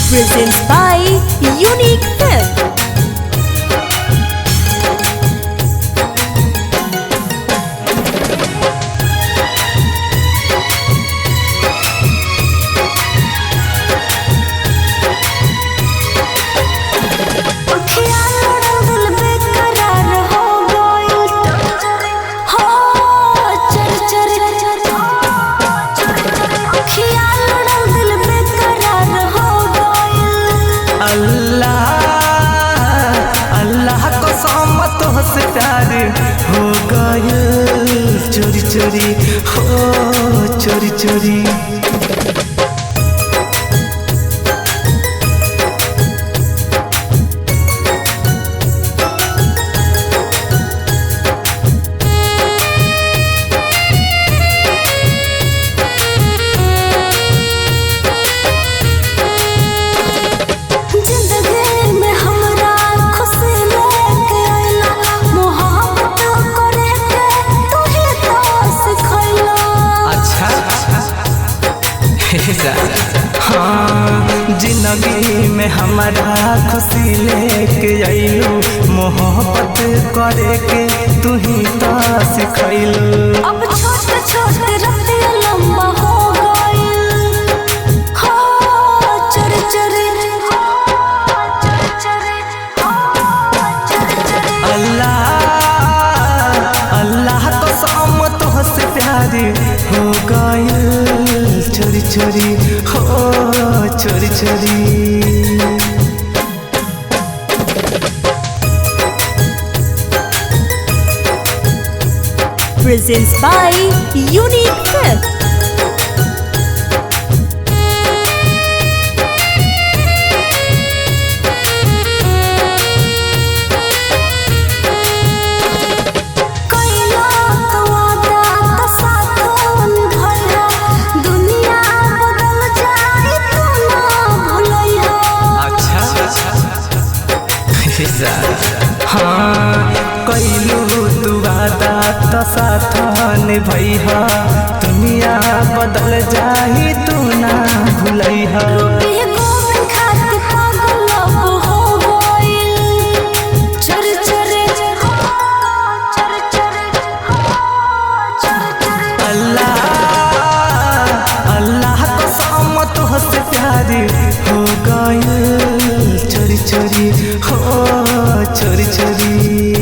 presents by Unique Film. से प्यार हो गया चोरी चोरी हो चोरी चोरी। हाँ जिंदगी में हमारा खुशी लेके आइलू, मोहब्बत करे के तू ही तो सिखैलू। अब छोटे छोटे रतिया लंबा हो गइल, हो चोरी चोरी अल्लाह अल्लाह कसम तुझसे प्यार हो गइल चोरी चोरी हो चोरी चोरी। Presents by Unique Film. हाँ कैलू तू वादा तो साथ निभैहा, दुनिया बदल जाही तू ना भूलैहा। अल्लाह अल्लाह कसम तुझसे प्यार हो गइल चोरी चोरी हो चोरी चोरी।